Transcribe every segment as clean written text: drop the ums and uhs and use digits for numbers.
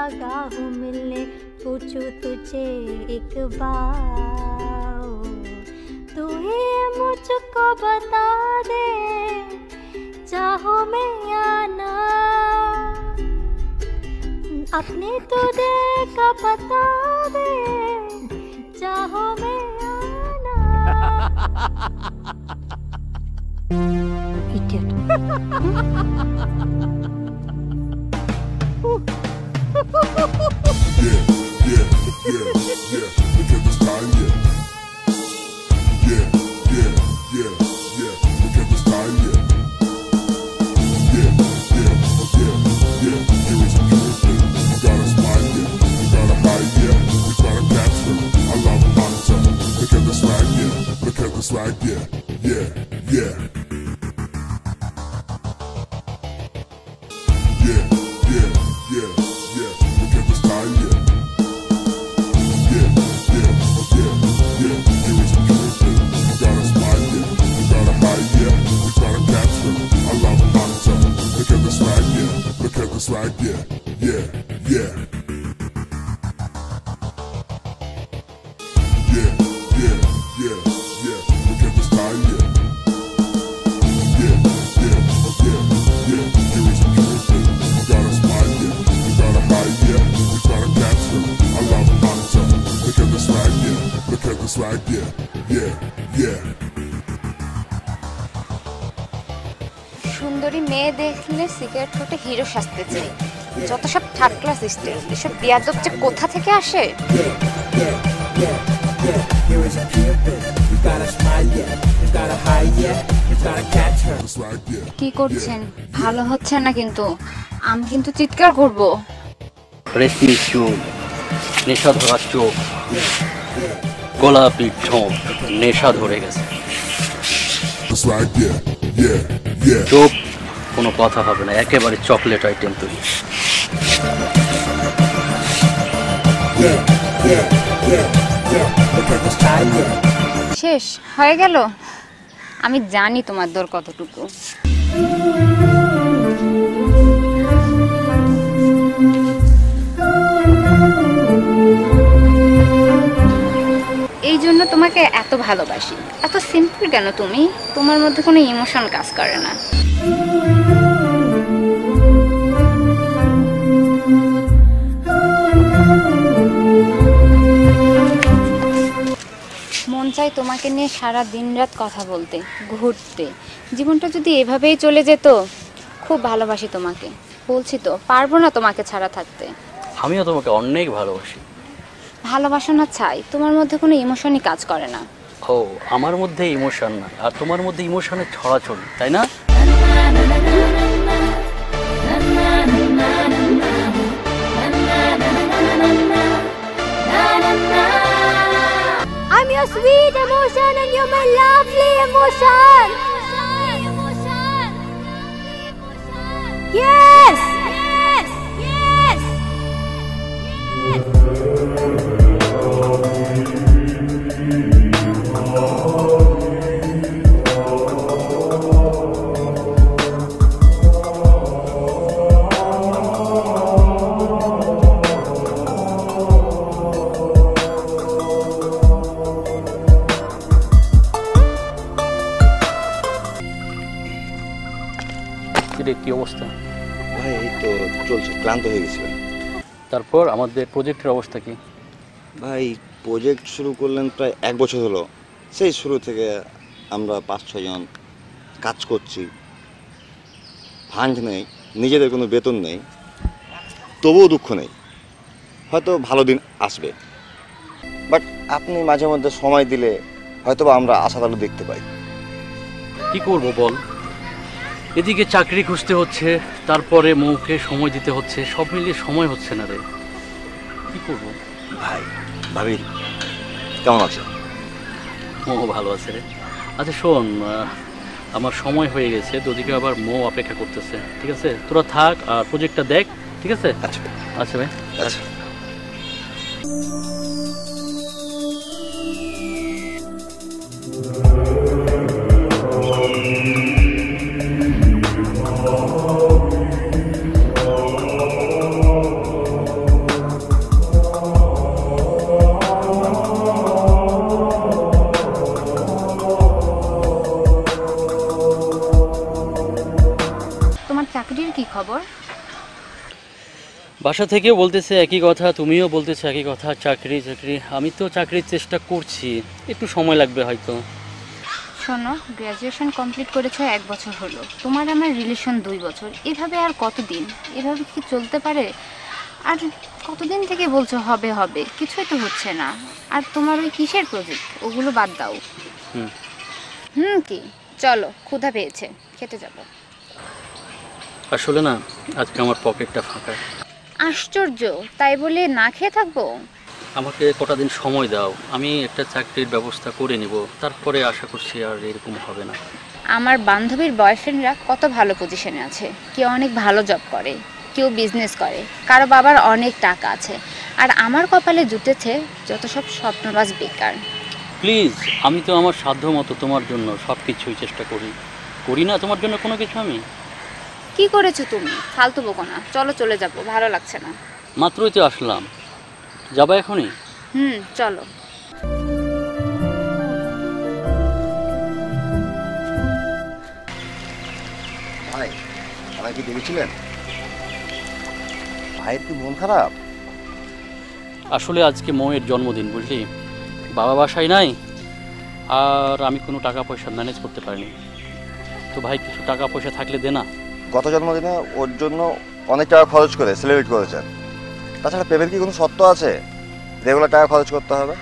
लगा हूँ मिलने, पूछूं तुझे एक बार, तू ही मुझको बता दे, चाहो मैं आना, अपने तुझे का बता दे, चाहो मैं आना। Idiot. Yeah. Look at this time, yeah. Look at this time, yeah. Yeah. Here is a pure thing. You gotta smile, yeah. You gotta hide, yeah. You gotta capture. I love hunter. Look at the swag, yeah. Look at the swag, yeah. Yeah. Yeah. Look at this time, yeah. Here is a pure thing. You gotta smile, yeah. You gotta hide, yeah. You gotta capture. I love hunter. Look at the swag, yeah. Look at the swag, yeah. Yeah. Look at this time, yeah. Here is a pure thing. You gotta smile, yeah. You gotta hide, yeah. You gotta capture. I love hunter. Look at the swag, yeah. Look at the swag, yeah. সুন্দরী মেয়ে দেখলে cigarette খেতে hero সাজতে চাই, যত সব third class style, এসব বিয়াদব যে কোথা থেকে আসে। কি করছেন? ভালো হচ্ছে না কিন্তু, আমি কিন্তু চিৎকার করব। রেশমি চোখ, নেশা ধরা চোখ, গোলাপি ঠোঁট, নেশা ধরে গেছে। চোখ কোনো কথা হবে না, একেবারে চকলেট আইটেম তুই। শেষ হয়ে গেল? আমি জানি তোমার দর কতটুকু। এই জন্য তোমাকে এত ভালোবাসি। এত সিম্পল কেন তুমি? তোমার মধ্যে কোনো ইমোশন কাজ করে না। মন চাই তোমাকে নিয়ে সারা দিন রাত কথা বলতে, ঘুরতে। জীবনটা যদি এভাবেই চলে যেত। খুব ভালোবাসি তোমাকে, বলছি তো, পারবো না তোমাকে ছাড়া থাকতে। আমিও তোমাকে অনেক ভালোবাসি। ভালোবাসা না চাই, তোমার মধ্যে কোনো ইমোশনই কাজ করে না। ও, আমার মধ্যে ইমোশন না, আর তোমার মধ্যে ইমোশনের ছড়াছড়ি, তাই না? I'm your sweet emotion and you're my lovely emotion. Yes. কি অবস্থা ভাই? এই তো চলছে, ক্লান্ত হয়ে গেছিলাম। তারপর আমাদের প্রজেক্টের অবস্থা কি ভাই? প্রজেক্ট শুরু করলেন প্রায় 1 বছর হলো। সেই শুরু থেকে আমরা 5-6 জন কাজ করছি। ফান্ড নেই, নিজেদের কোনো বেতন নেই, তবুও দুঃখ নেই। হয়তো ভালো দিন আসবে, বাট আপনি মাঝে মধ্যে সময় দিলে হয়তো আমরা আশার আলো দেখতে পাই। কি করব বল? এদিকে চাকরি খুঁজতে হচ্ছে, তারপরে মৌকে সময় দিতে হচ্ছে, সব মিলিয়ে সময় হচ্ছে না রে। কি করব ভাই? ভাবি কেমন আছে? মৌ ভালো আছে রে। আচ্ছা শোন, আমার সময় হয়ে গেছে, তোদিকে আবার মৌ অপেক্ষা করতেছে। ঠিক আছে, তোরা থাক আর প্রজেক্টটা দেখ। ঠিক আছে? আচ্ছা আচ্ছা ভাই, আচ্ছা। কি খবর? বাসা থেকেও বলতেছে একই কথা, তুমিও বলতেছো একই কথা, চাকরি চাকরি। আমি তো চাকরির চেষ্টা করছি, একটু সময় লাগবে হয়তো। শোনো, গ্র্যাজুয়েশন কমপ্লিট করেছো 1 বছর হলো, তোমার আমার রিলেশন 2 বছর। এভাবে আর কতদিন? এভাবে কি চলতে পারে? আর কতদিন থেকে বলছো হবে হবে, কিছুই তো হচ্ছে না। আর তোমার ওই কিসের প্রজেক্ট, ওগুলো বাদ দাও। কি, চলো, ক্ষুধা পেয়েছে, খেতে যাবো। আসলে না, আজকে আমার পকেটটা ফাঁকা। আশ্চর্য, তাই বলে না খেয়ে থাকবো? আমাকে কটা দিন সময় দাও, আমি একটা চাকরির ব্যবস্থা করে নিব, তারপরে আশা করছি আর এরকম হবে না। আমার বান্ধবীর বয়ফ্রেন্ডরা কত ভালো পজিশনে আছে, কেউ অনেক ভালো জব করে, কেউ বিজনেস করে, কারো বাবার অনেক টাকা আছে। আর আমার কপালে জুটেছে যত সব স্বপ্নবাজ বেকার। প্লিজ, আমি তো আমার সাধ্য মতো তোমার জন্য সব কিছুই চেষ্টা করি না তোমার জন্য কোনো কিছু। আমি কি করেছো তুমি? ফালতু বকো না, চলো চলে যাবো, ভালো লাগছে না। মাত্রই তো আসলাম, যাবা এখনই? চলো। ভাই, আমায় কি দেখেছিলেন? ভাইয়ের কি মন খারাপ? আসলে আজকে মৌয়ের জন্মদিন, বুঝলি, বাবা বাসায় নাই, আর আমি কোনো টাকা পয়সা ম্যানেজ করতে পারিনি। তো ভাই, কিছু টাকা পয়সা থাকলে দে না। গত জন্মদিনে ওর জন্য অনেক টাকা খরচ করে সেলিব্রেট করেছেন। তাছাড়া প্রেমের কি কোনো শর্ত আছে রেগুলার টাকা খরচ করতে হবে?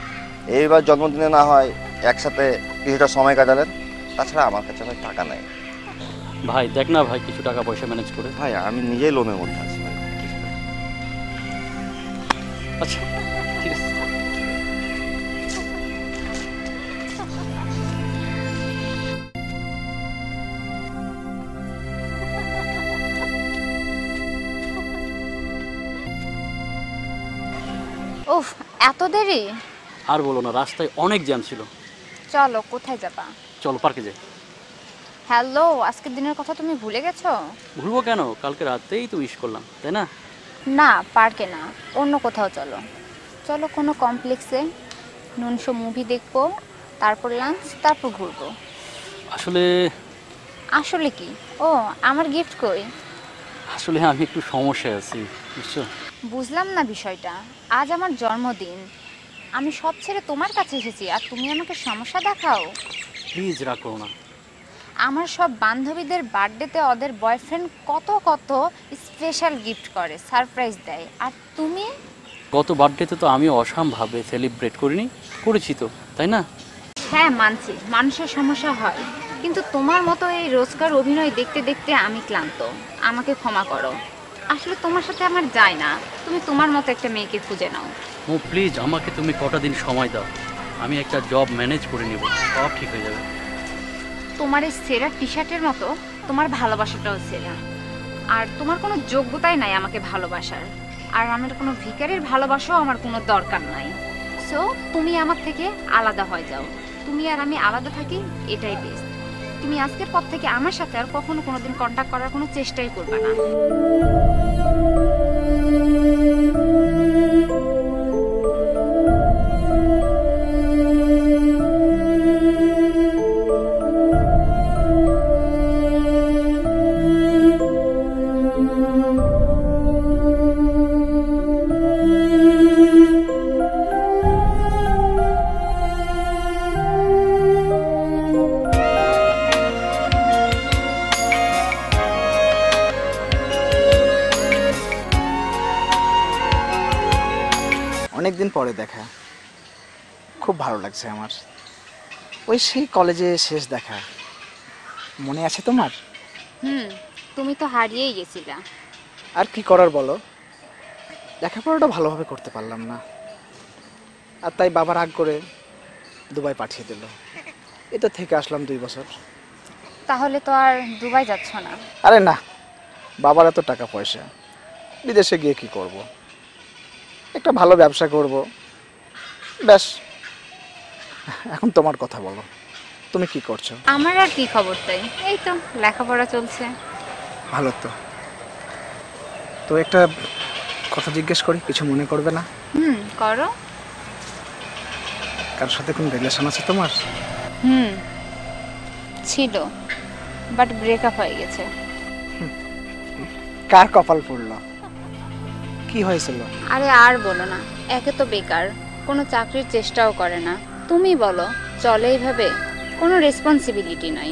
এইবার জন্মদিনে না হয় একসাথে কিছুটা সময় কাটালেন। তাছাড়া আমার কাছে ভাই টাকা নেই। ভাই দেখ না ভাই, কিছু টাকা পয়সা ম্যানেজ করে। ভাই আমি নিজেই লোনের মধ্যে আছি ভাই। আচ্ছা ঠিক আছে। উফ, এত দেরি? আর বলো না, রাস্তায় অনেক জ্যাম ছিল। চলো, কোথায় যাবা? চলো পার্কে যাই। হ্যালো, আজকের দিনের কথা তুমি ভুলে গেছো? ভুলবো কেন, কালকে রাতেই তো উইশ করলাম, তাই না? না, পার্কে না, অন্য কোথাও চলো। চলো কোনো কমপ্লেক্সে, নুনশো মুভি দেখবো, তারপর লাঞ্চ, তারপর ঘুরবো। আসলে আসলে কি? ও, আমার গিফট কই? আসলে আমি একটু সমস্যায় আছি, বুঝছো? বুঝলাম না বিষয়টা। আজ আমার জন্মদিন, আমি সব ছেড়ে তোমার কাছে এসেছি, আর তুমি আমাকে সমস্যা দেখাও। প্লিজ রাগ করো না। আমার সব বান্ধবীদের বার্থডেতে ওদের বয়ফ্রেন্ড কত কত স্পেশাল গিফট করে, সারপ্রাইজ দেয়, আর তুমি? গত বার্থডেতে তো আমি অসামভাবে সেলিব্রেট করিনি, করেছি তো, তাই না? হ্যাঁ মানছি, মানুষের সমস্যা হয়, কিন্তু তোমার মতো এই রোজকার অভিনয় দেখতে দেখতে আমি ক্লান্ত। আমাকে ক্ষমা করো, আসলে তোমার সাথে আমার যায় না। তুমি তোমার মতো একটা মেয়েকে খুঁজে নাও। ও প্লিজ, আমাকে তুমি কটা দিন সময় দাও, আমি একটা জব ম্যানেজ করে নেব, সব ঠিক হয়ে যাবে। তোমার এই সেরা টি শার্টের মতো তোমার ভালোবাসাটাও সেরা। আর তোমার কোনো যোগ্যতাই নাই আমাকে ভালোবাসার, আর আমার কোনো ভিখারির ভালোবাসাও আমার কোনো দরকার নাই। সো তুমি আমার থেকে আলাদা হয়ে যাও, তুমি আর আমি আলাদা থাকি, এটাই বেস্ট। তুমি আজকের পর থেকে আমার সাথে আর কখনো কোনোদিন কন্ট্যাক্ট করার কোনো চেষ্টাই করবে না। অনেকদিন পরে দেখা, খুব ভালো লাগছে আমার। ওই সেই কলেজে শেষ দেখা, মনে আছে তোমার? তুমি তো হারিয়েই গেছিলা। আর কি করার বলো, লেখাপড়াটা ভালোভাবে করতে পারলাম না, আর তাই বাবা রাগ করে দুবাই পাঠিয়ে দিল। এই তো থেকে আসলাম 2 বছর। তাহলে তো আর দুবাই যাচ্ছ না? আরে না, বাবার এত টাকা পয়সা, বিদেশে গিয়ে কি করব? একটা ভালো ব্যবসা করব, ব্যাস। এখন তোমার কথা বলো, তুমি কি করছো? আমার আর কি খবর, তাই এই তো লেখাপড়া চলছে। ভালো তো। তো একটা কথা জিজ্ঞেস করি, কিছু মনে করবে না? করো। কার সাথে কোন রিলেশন আছে তোমার? ছিল, বাট ব্রেকআপ হয়ে গেছে। কার কপাল পড়লো? কি হয়েছিল? আরে আর বলো না, একে তো বেকার, কোনো চাকরির চেষ্টাও করে না। তুমি বলো, চলে এইভাবে? কোনো রেসপন্সিবিলিটি নাই,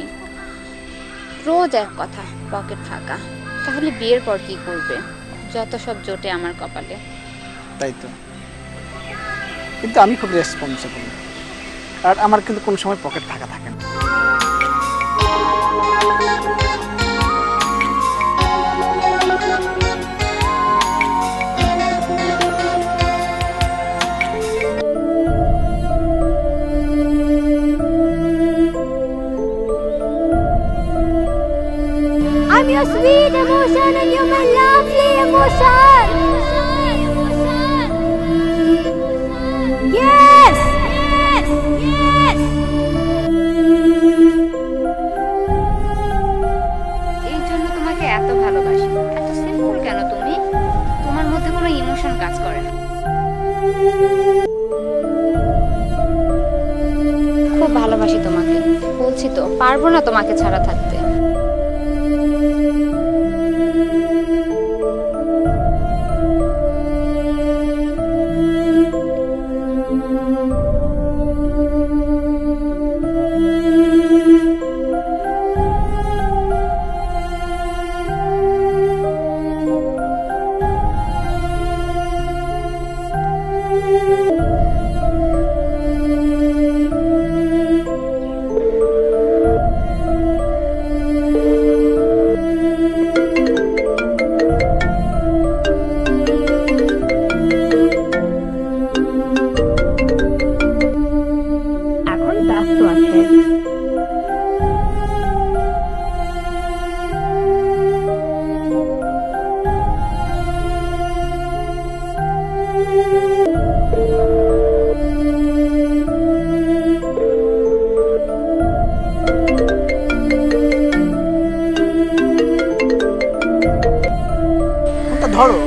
রোজ এক কথা, পকেট ফাঁকা। তাহলে বিয়ের পর কি করবে? যত সব জোটে আমার কপালে। তাই তো, কিন্তু আমি খুব রেসপন্সিবল, আর আমার কিন্তু কোনো সময় পকেট ফাঁকা থাকে না। I'm your sweet emotion and you're my lovely emotion. Yes! Yes! Yes! এই জন্য তোমাকে এত ভালোবাসি। এত সিম্পল কেন তুমি? তোমার মধ্যে কোনো ইমোশন কাজ করে না। খুব ভালোবাসি তোমাকে, বলছি তো, পারবো না তোমাকে ছাড়া থাকতে। ধরো।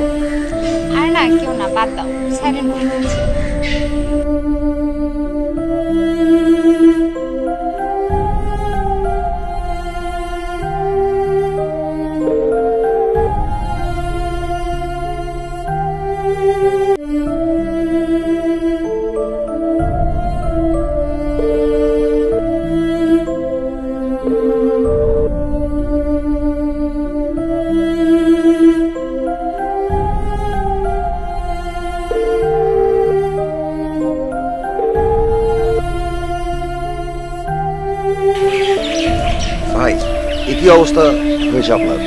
আর না, কেউ না, বাদ দাও, সাইলেন্ট করে দিচ্ছি। ভাই, এ কি অবস্থা হয়েছে আপনার?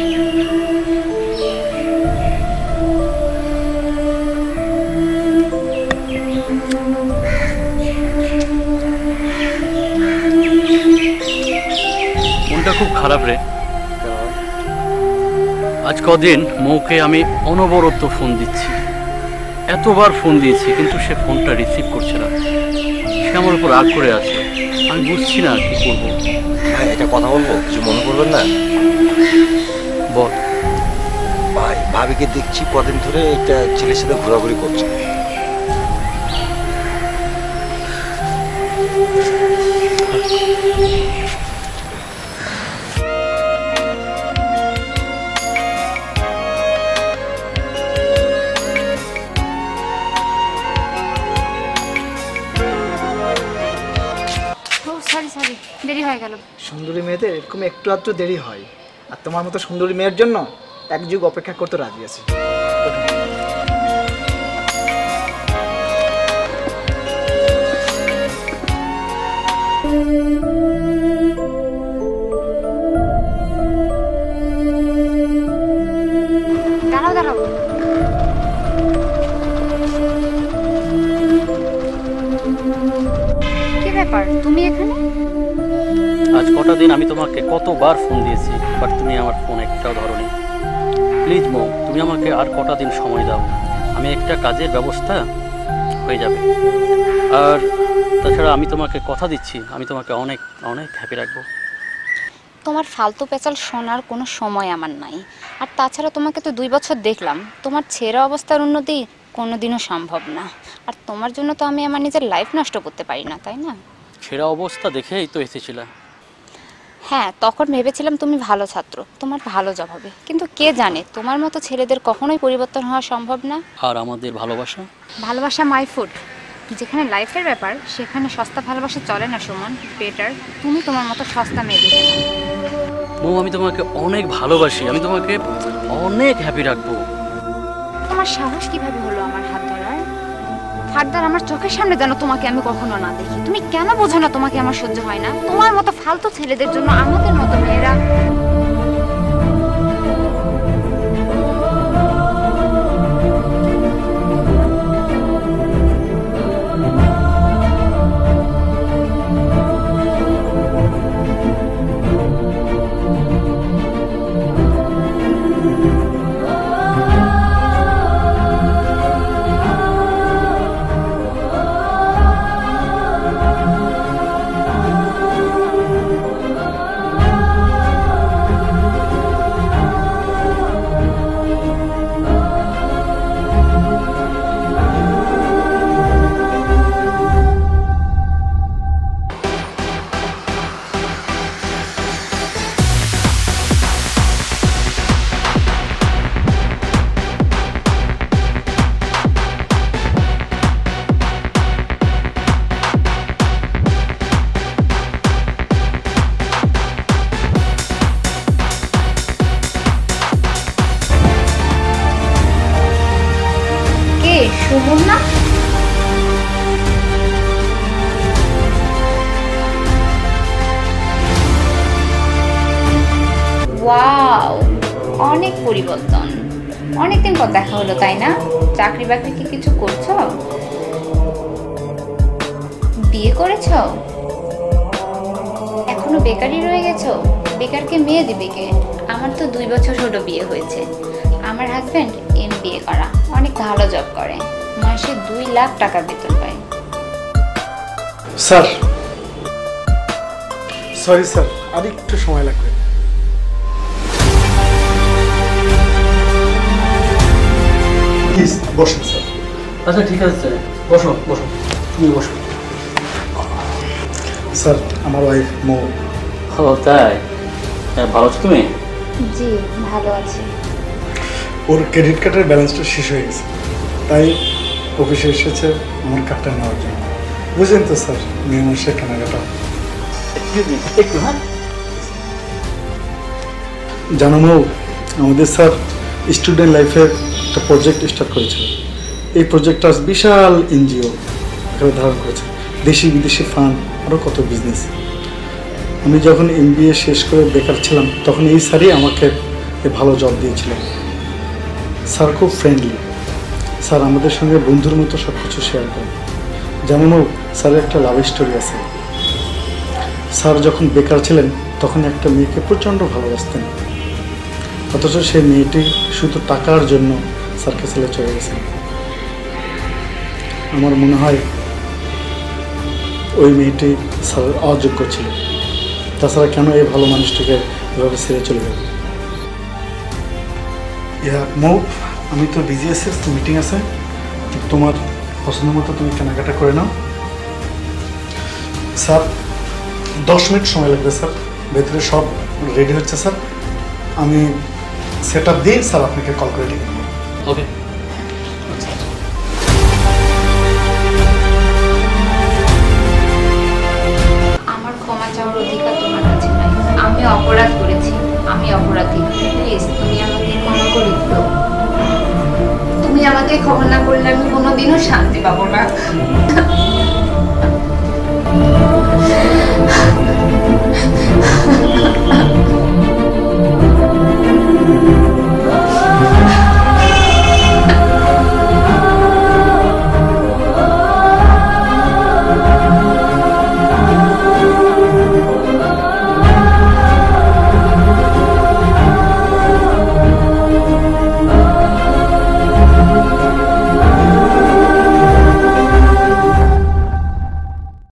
মনটা খুব খারাপ রে। আজ কদিন মৌকে আমি অনবরত ফোন দিচ্ছি, এতবার ফোন দিয়েছি, কিন্তু সে ফোনটা রিসিভ করছে না। সে আমার উপর রাগ করে আছে, আমি বুঝছি না কি করবো। ভাই, একটা কথা বলবো, কিছু মনে করবেন না? বল। ভাই, ভাবিকে দেখছি কদিন ধরে একটা ছেলের সাথে ঘোরাঘুরি করছে। সরি, দেরি হয়ে গেল। সুন্দরী মেয়েদের এরকম একটু আধটু দেরি হয়, আর তোমার মতো সুন্দরী মেয়ের জন্য এক যুগ অপেক্ষা করতে রাজি আছি। দাঁড়াও দাঁড়াও, কি ব্যাপার তুমি এখানে? আজ কটা দিন আমি তোমাকে কতবার ফোন দিয়েছি, বাট তুমি আমার ফোন একটাও ধরোনি। প্লিজ মৌ, তুমি আমাকে আর কটা দিন সময় দাও, আমি একটা কাজের ব্যবস্থা হয়ে যাবে। আর তাছাড়া আমি তোমাকে কথা দিচ্ছি, আমি তোমাকে অনেক অনেক হ্যাপি রাখবো। তোমার ফালতু পেঁচাল শোনার কোনো সময় আমার নাই। আর তাছাড়া তোমাকে তো 2 বছর দেখলাম, তোমার ছেঁড়া অবস্থার উন্নতি কোনোদিনও সম্ভব না। আর তোমার জন্য তো আমি আমার নিজের লাইফ নষ্ট করতে পারি না, তাই না? ছেঁড়া অবস্থা দেখেই তো এসেছিলাম। হ্যাঁ, তখন ভেবেছিলাম তুমি ভালো ছাত্র, তোমার ভালো জব হবে, কিন্তু কে জানে তোমার মতো ছেলেদের কখনোই পরিবর্তন হওয়া সম্ভব না। আর আমাদের ভালোবাসা? ভালোবাসা মাই ফুড। যেখানে লাইফের ব্যাপার সেখানে সস্তা ভালোবাসা চলে না সুমন। বেটার তুমি তোমার মতো সস্তা মেয়ে দেখে নাও। মৌ, আমি তোমাকে অনেক ভালোবাসি, আমি তোমাকে অনেক হ্যাপি রাখবো। তোমার সাহস কিভাবে হলো আমার হাত ধরার? ফারদার আমার চোখের সামনে যেন তোমাকে আমি কখনো না দেখি। তুমি কেন বোঝো না তোমাকে আমার সহ্য হয় না? তোমার মতো ফালতু ছেলেদের জন্য আমাদের মতো মেয়েরা। সুমন না? ওয়াও, অনেক পরিবর্তন। অনেকদিন পর দেখা হলো তাই না? চাকরি বাকরি কি কিছু করছো? বিয়ে করেছো? এখনো বেকারই রয়ে গেছো? বেকারকে মেয়ে দিবে কে? আমার তো 2 বছর হলো বিয়ে হয়েছে। আমার হাজব্যান্ড MBA করা, অনেক ভালো জব করে, মাসে 2 লাখ টাকা বেতন পায়। স্যার, সরি স্যার, আর একটু সময় লাগবে। প্লিজ বসুন স্যার। আচ্ছা ঠিক আছে, বসো বসো, তুমি বসো। স্যার, আমার ওয়াইফ মৌ। ও তাই? ভালো আছো তুমি? জি ভালো আছি। ওর ক্রেডিট কার্ডের ব্যালেন্সটা শেষ হয়ে গেছে, তাই অফিসে এসেছে আমার কার্ডটা নেওয়ার জন্য। বুঝলেন তো স্যার, মেয়ে মানুষের কেনাকাটা। একটু হ্যাঁ। জানো মৌ, আমাদের স্যার স্টুডেন্ট লাইফের একটা প্রজেক্ট স্টার্ট করেছিল। এই প্রজেক্টটা বিশাল NGO এখানে ধারণ করেছে, দেশি বিদেশি ফান্ড, আরও কত বিজনেস। আমি যখন MBA শেষ করে বেকার ছিলাম তখন এই স্যারই আমাকে ভালো জব দিয়েছিলেন। স্যার খুব ফ্রেন্ডলি, স্যার আমাদের সঙ্গে বন্ধুর মতো সব কিছু শেয়ার করেন। যেমনও স্যারের একটা লাভ স্টোরি আছে। স্যার যখন বেকার ছিলেন তখন একটা মেয়েকে প্রচণ্ড ভালোবাসতেন, অথচ সেই মেয়েটি শুধু টাকার জন্য স্যারকে ছেড়ে চলে গেছেন। আমার মনে হয় ওই মেয়েটি স্যারের অযোগ্য ছিল। তাছাড়া কেন এই ভালো মানুষটিকে এভাবে ছেড়ে চলে যাবে? মৌ, আমি তো বিজি আছি, মিটিং আছে। তোমার পছন্দ মতো তুমি কেনাকাটা করে নাও। স্যার 10 মিনিট সময় লাগবে স্যার, ভেতরে সব রেডি হচ্ছে স্যার। আমি সেট আপ দিই স্যার, আপনাকে কল করে দিই। ওকে। আমার ক্ষমা চাওয়ার অধিকার তোমার কাছে নাই। আমি অপরাধ করেছি, আমি অপরাধী। প্লিজ তুমি আমাকে ক্ষমা করে দিও। তুমি আমাকে ক্ষমা না করলে আমি কোনোদিনও শান্তি পাবো না।